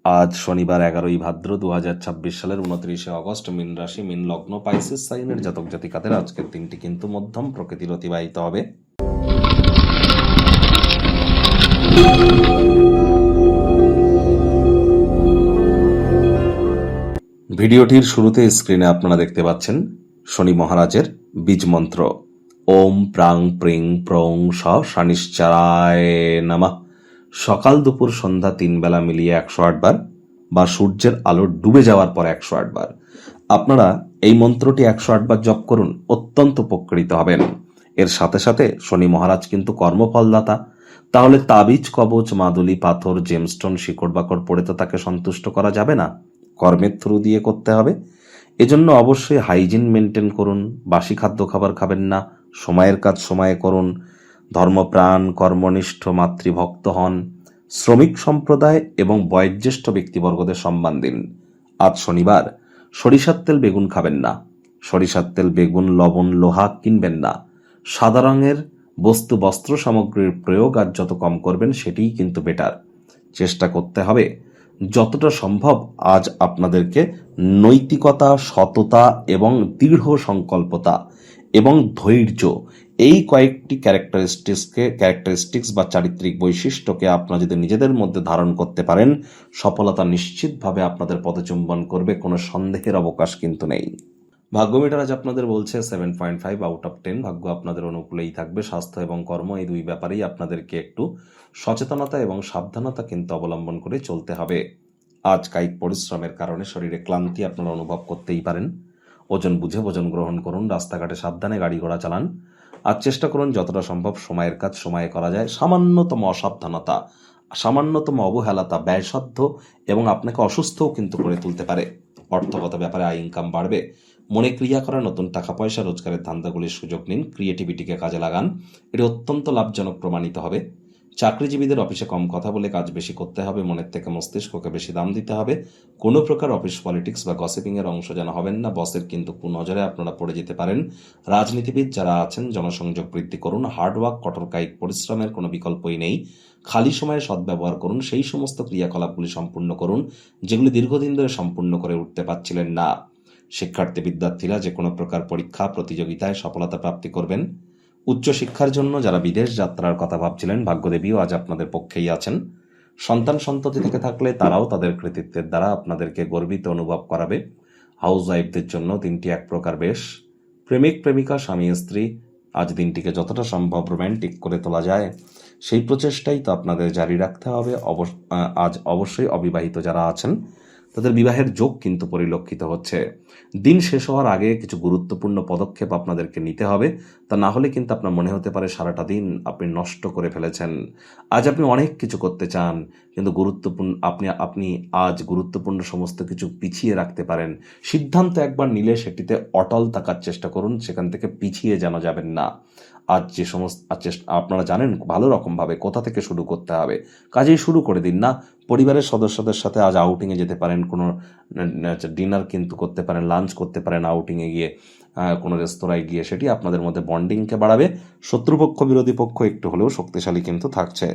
আজ শনিবার 11ই ভাদ্র 2026 সালের 29শে অগস্ট। মীন রাশি, মীন লগ্ন, পাইসিস সাইনের জাতক জাতিকাদের আজকের দিনটি কিন্তু মধ্যম প্রকৃতির অতিবাহিত হবে। ভিডিওটির শুরুতে স্ক্রিনে আপনারা দেখতে পাচ্ছেন শনি মহারাজের বীজ মন্ত্র ওম প্রাং প্রিং প্রং স শনিশ্চরায় নমঃ। সকাল দুপুর সন্ধ্যা 3 বেলা মিলিয়ে 108 বার, বা সূর্যের আলো ডুবে যাওয়ার পর 108 বার আপনারা এই মন্ত্রটি 108 বার জপ করুন, অত্যন্ত উপকৃত হবেন। এর সাথে সাথে শনি মহারাজ কিন্তু কর্মফলদাতা, তাহলে তাবিজ, কবচ, মাদুলি, পাথর, জেমস্টোন, শিকড় বাকড় পড়ে তো তাকে সন্তুষ্ট করা যাবে না, কর্মের থ্রু দিয়ে করতে হবে। এজন্য অবশ্যই হাইজিন মেনটেন করুন, বাসি খাদ্য খাবার খাবেন না, সময়ের কাজ সময়ে করুন, ধর্মপ্রাণ কর্মনিষ্ঠ মাতৃভক্ত হন, শ্রমিক সম্প্রদায় এবং বয়োজ্যেষ্ঠ ব্যক্তিবর্গদের সম্মান দিন। আজ শনিবার সরিষার তেল বেগুন খাবেন না, সরিষার তেল বেগুন লবণ লোহা কিনবেন না। সাদা রঙের বস্তু বস্ত্র সামগ্রীর প্রয়োগ আজ যত কম করবেন সেটিই কিন্তু বেটার। চেষ্টা করতে হবে যতটা সম্ভব আজ আপনাদেরকে নৈতিকতা, সততা এবং দৃঢ় সংকল্পতা এবং ধৈর্য, এই কয়েকটি ক্যারেক্টারিস্টিক্স বা চারিত্রিক বৈশিষ্ট্যকে আপনারা যদি নিজেদের মধ্যে ধারণ করতে পারেন, সফলতা নিশ্চিতভাবে আপনাদের পদচুম্বন করবে, কোনো সন্দেহের অবকাশ কিন্তু নেই। ভাগ্যমিটার আজ আপনাদের বলছে 7.5 আউট অফ 10। ভাগ্য আপনাদের অনুকূলেই থাকবে। স্বাস্থ্য এবং কর্ম এই দুই ব্যাপারেই আপনাদেরকে একটু সচেতনতা এবং সাবধানতা কিন্তু অবলম্বন করে চলতে হবে। আজ কায়িক পরিশ্রমের কারণে শরীরে ক্লান্তি আপনারা অনুভব করতেই পারেন। ওজন বুঝে ভোজন গ্রহণ করুন, রাস্তাঘাটে সাবধানে গাড়ি ঘোড়া চালান। আজ চেষ্টা করুন যতটা সম্ভব সময়ের কাজ সময়ে করা যায়। সামান্যতম অসাবধানতা, সামান্যতম অবহেলাতা ব্যয়সাধ্য এবং আপনাকে অসুস্থও কিন্তু করে তুলতে পারে। অর্থগত ব্যাপারে আয় ইনকাম বাড়বে। মনে ক্রিয়া করা, নতুন টাকা পয়সা রোজগারের ধান্দাগুলির সুযোগ নিন, ক্রিয়েটিভিটিকে কাজে লাগান, এটি অত্যন্ত লাভজনক প্রমাণিত হবে। চাকরিজীবীদের অফিসে কম কথা বলে কাজ বেশি করতে হবে, মনের থেকে মস্তিষ্ককে বেশি দাম দিতে হবে। কোনো প্রকার অফিস পলিটিক্স বা গসিপিংয়ের অংশ যেন হবেন না, বসের কিন্তু কুনজরে আপনারা পড়ে যেতে পারেন। রাজনীতিবিদ যারা আছেন জনসংযোগ বৃদ্ধি করুন, হার্ডওয়ার্ক, কঠোর কায়িক পরিশ্রমের কোনো বিকল্পই নেই। খালি সময়ে সদ্ব্যবহার করুন, সেই সমস্ত ক্রিয়াকলাপগুলি সম্পূর্ণ করুন যেগুলি দীর্ঘদিন ধরে সম্পূর্ণ করে উঠতে পারছিলেন না। শিক্ষার্থী বিদ্যার্থীরা যে কোনো প্রকার পরীক্ষা প্রতিযোগিতায় সফলতা প্রাপ্তি করবেন। উচ্চশিক্ষার জন্য যারা বিদেশ যাত্রার কথা ভাবছিলেন, ভাগ্যদেবীও আজ আপনাদের পক্ষেই আছেন। সন্তান সন্ততি থেকে থাকলে তারাও তাদের কৃতিত্বের দ্বারা আপনাদেরকে গর্বিত অনুভব করাবে। হাউস ওয়াইফদের জন্য দিনটি এক প্রকার বেশ। প্রেমিক প্রেমিকা, স্বামী স্ত্রী আজ দিনটিকে যতটা সম্ভব রোম্যান্টিক করে তোলা যায় সেই প্রচেষ্টাই তো আপনাদের জারি রাখতে হবে। আজ অবশ্যই অবিবাহিত যারা আছেন তাদের বিবাহের যোগ কিন্তু পরিলক্ষিত হচ্ছে। দিন শেষ হওয়ার আগে কিছু গুরুত্বপূর্ণ পদক্ষেপ আপনাদেরকে নিতে হবে, তা না হলে কিন্তু আপনার মনে হতে পারে সারাটা দিন আপনি নষ্ট করে ফেলেছেন। আজ আপনি অনেক কিছু করতে চান, কিন্তু আপনি আজ গুরুত্বপূর্ণ সমস্ত কিছু পিছিয়ে রাখতে পারেন। সিদ্ধান্ত একবার নিলে সেটিতে অটল থাকার চেষ্টা করুন, সেখান থেকে পিছিয়ে যেন যাবেন না। আজ যে সমস্ত আপনারা জানেন ভালো রকমভাবে কোথা থেকে শুরু করতে হবে, কাজেই শুরু করে দিন না। পরিবারের সদস্যদের সাথে আজ আউটিংয়ে যেতে পারেন, কোনো ডিনার কিন্তু করতে পারেন, লাঞ্চ করতে পারেন আউটিংয়ে গিয়ে, কোনো রেস্তোরাঁয় গিয়ে, সেটি আপনাদের মধ্যে বন্ডিংকে বাড়াবে। শত্রুপক্ষ বিরোধী পক্ষ একটু হলেও শক্তিশালী কিন্তু থাকছে।